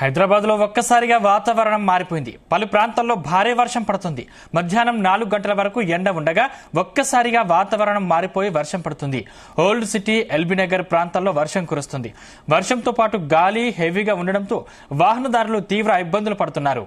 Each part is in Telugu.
హైదరాబాద్లో ఒక్కసారిగా వాతావరణం మారిపోయింది. పలు ప్రాంతాల్లో భారీ వర్షం పడుతుంది. మధ్యాహ్నం 4 గంటల వరకు ఎండ ఉండగా ఒక్కసారిగా వాతావరణం మారిపోయి వర్షం పడుతుంది. ఓల్డ్ సిటీ, ఎల్బీనగర్ ప్రాంతాల్లో వర్షం కురుస్తుంది. వర్షంతో పాటు గాలి హెవీగా ఉండడంతో వాహనదారులు తీవ్ర ఇబ్బందులు పడుతున్నారు.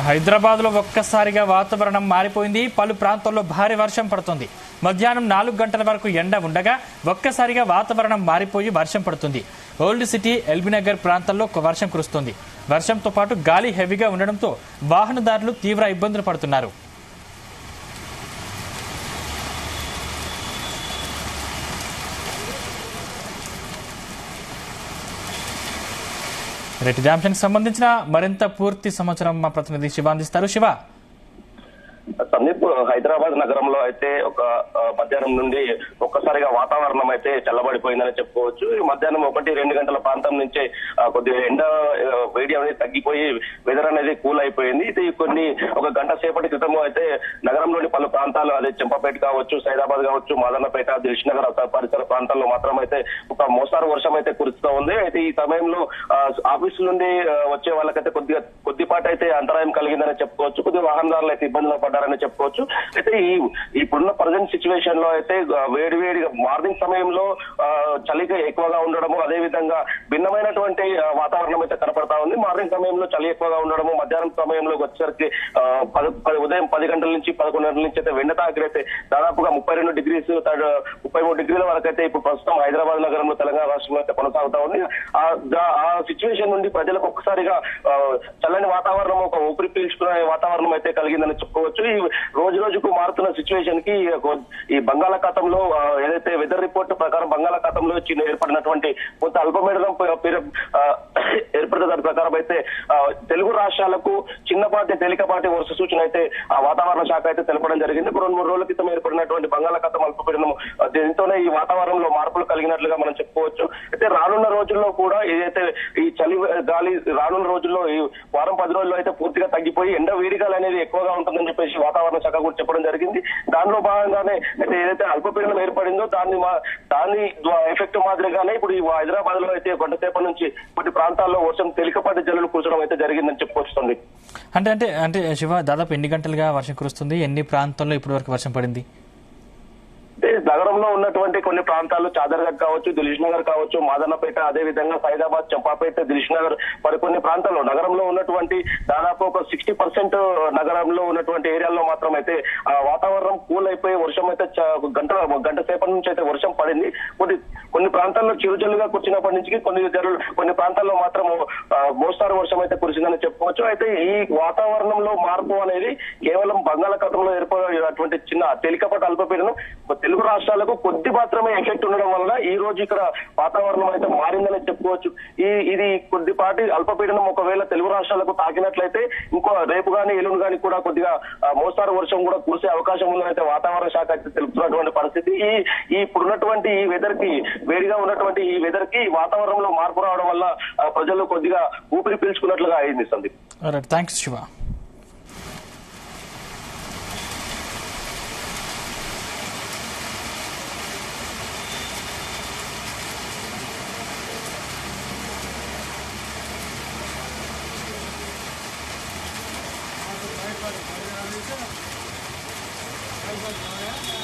హైదరాబాద్లో ఒక్కసారిగా వాతావరణం మారిపోయింది. పలు ప్రాంతాల్లో భారీ వర్షం పడుతుంది. మధ్యాహ్నం 4 గంటల వరకు ఎండ ఉండగా ఒక్కసారిగా వాతావరణం మారిపోయి వర్షం పడుతుంది. ఓల్డ్ సిటీ, ఎల్బీనగర్ ప్రాంతాల్లో వర్షం కురుస్తుంది. వర్షంతో పాటు గాలి హెవీగా ఉండడంతో వాహనదారులు తీవ్ర ఇబ్బందులు పడుతున్నారు. ఇదే అంశానికి సంబంధించిన మరింత పూర్తి సమాచారం మా ప్రతినిధి శివ అందిస్తారు. శివ, సందీప్, హైదరాబాద్ నగరంలో అయితే ఒక మధ్యాహ్నం నుండి ఒక్కసారిగా వాతావరణం అయితే చల్లబడిపోయిందని చెప్పుకోవచ్చు. మధ్యాహ్నం 1-2 గంటల ప్రాంతం నుంచే కొద్దిగా ఎండ వేడి అనేది తగ్గిపోయి వెదర్ అనేది కూల్ అయిపోయింది. ఇది ఒక గంట సేపటి క్రితం అయితే నగరంలోని పలు ప్రాంతాలు, అదే చెంపపేట కావచ్చు, సైదాబాద్ కావచ్చు, మాదన్నపేట, దిల్షునగర్ పరిసర ప్రాంతాల్లో మాత్రం అయితే ఒక మోస్తారు వర్షం అయితే కురుస్తూ ఉంది. అయితే ఈ సమయంలో ఆఫీసు నుండి వచ్చే వాళ్ళకైతే కొద్దిపాటు అయితే అంతరాయం కలిగిందని చెప్పుకోవచ్చు. కొద్దిగా వాహనదారులు అయితే ఇబ్బందులు పడ్డారని చెప్పుకోవచ్చు. అయితే ఇప్పుడున్న ప్రజెంట్ సిచ్యువేషన్ లో అయితే వేడిగా మార్నింగ్ సమయంలో చలిగా ఎక్కువగా ఉండడము, అదే విధంగా భిన్నమైనటువంటి వాతావరణం అయితే కనపడతా ఉంది. మార్నింగ్ సమయంలో చలి ఎక్కువగా ఉండడము, మధ్యాహ్నం సమయంలో వచ్చేసరికి ఉదయం 10 గంటల నుంచి 11 గంటల నుంచి అయితే వెండ తాకిరైతే దాదాపుగా 32 డిగ్రీస్ 33 డిగ్రీల వరకు అయితే ఇప్పుడు ప్రస్తుతం హైదరాబాద్ నగరంలో, తెలంగాణ రాష్ట్రంలో అయితే కొనసాగుతా ఉంది. ఆ సిచ్యువేషన్ నుండి ప్రజలకు ఒక్కసారిగా చల్లని వాతావరణం, ఒక ఊపిరి పీల్చుకునే వాతావరణం అయితే కలిగిందని చెప్పుకోవచ్చు. ఈ రోజు రోజుకు మారుతున్న సిచ్యువేషన్ కి ఈ బంగాళాఖాతంలో ఏదైతే వెదర్ రిపోర్ట్ ప్రకారం బంగాళాఖాతంలో ఏర్పడినటువంటి కొంత అల్పపీడనం ఏర్పడిన దాని ప్రకారం అయితే తెలుగు రాష్ట్రాలకు చిన్నపాటి తేలికపాటి వర్ష సూచన అయితే ఆ వాతావరణ శాఖ అయితే తెలపడం జరిగింది. 2-3 రోజుల క్రితం ఏర్పడినటువంటి బంగాళాఖాతం అల్పపీడనం దీంతోనే ఈ వాతావరణంలో మార్పులు కలిగినట్లుగా మనం చెప్పుకోవచ్చు. అయితే రానున్న రోజుల్లో కూడా ఏదైతే ఈ చలి గాలి రానున్న రోజుల్లో ఈ వారం 10 రోజుల్లో అయితే పూర్తిగా తగ్గిపోయి ఎండ వేడిగాలు అనేది ఎక్కువగా ఉంటుందని చెప్పేసి వాతావరణ శాఖ కూడా చెప్పడం జరిగింది. దానిలో భాగంగానే అయితే ఏదైతే అల్పపీడనం ఏర్పడిందో దాని ఎఫెక్ట్ మాదిరిగానే ఇప్పుడు ఈ హైదరాబాద్ లో అయితే గంట సేపటి నుంచి కొన్ని ప్రాంతాల్లో వర్షం తేలికపాటి జల్లులు కురచడం అయితే జరిగిందని చెప్పుకొస్తుంది. అంటే శివ, దాదాపు ఎన్ని గంటలుగా వర్షం కురుస్తుంది? ఎన్ని ప్రాంతాల్లో ఇప్పటి వరకు వర్షం పడింది? నగరంలో ఉన్నటువంటి కొన్ని ప్రాంతాలు, చాదర్ఘట్ కావచ్చు, దిల్షునగర్ కావచ్చు, మాదన్నపేట, అదే విధంగా సైదాబాద్, చంపాపేట, దిల్షునగర్, మరికొన్ని ప్రాంతాల్లో నగరంలో ఉన్నటువంటి దాదాపు ఒక 60% నగరంలో ఉన్నటువంటి ఏరియాల్లో మాత్రం అయితే వాతావరణం కూల్ అయిపోయి వర్షం అయితే గంట సేపటి నుంచి అయితే వర్షం పడింది. కొన్ని ప్రాంతాల్లో చిరుజల్లుగా కురిచినప్పటి నుంచి కొన్ని ప్రాంతాల్లో మాత్రం మోస్తారు వర్షం అయితే కురిసిందని చెప్పుకోవచ్చు. అయితే ఈ వాతావరణంలో మార్పు అనేది కేవలం బంగాళాఖాతంలో ఏర్పడినటువంటి చిన్న తేలికపాటి అల్పపీడనం తెలుగు రాష్ట్రాలకు కొద్ది మాత్రమే ఎఫెక్ట్ ఉండడం వల్ల ఈ రోజు ఇక్కడ వాతావరణం అయితే మారిందని చెప్పుకోవచ్చు. ఇది కొద్దిపాటి అల్పపీడనం ఒకవేళ తెలుగు రాష్ట్రాలకు తాకినట్లయితే ఇంకో రేపు గానీ ఎల్లుండి గానీ కూడా కొద్దిగా మోస్తారు వర్షం కూడా కురిసే అవకాశం ఉందని అయితే వాతావరణ శాఖ అయితే తెలుపుతున్నటువంటి పరిస్థితి. ఇప్పుడున్నటువంటి ఈ వెదర్ కి, వేడిగా ఉన్నటువంటి ఈ వెదర్ కి వాతావరణంలో మార్పు రావడం వల్ల ప్రజలు కొద్దిగా ఊపిరి పీల్చుకున్నట్లుగా అయింది. సందీప్, థ్యాంక్స్ శివ. Bye.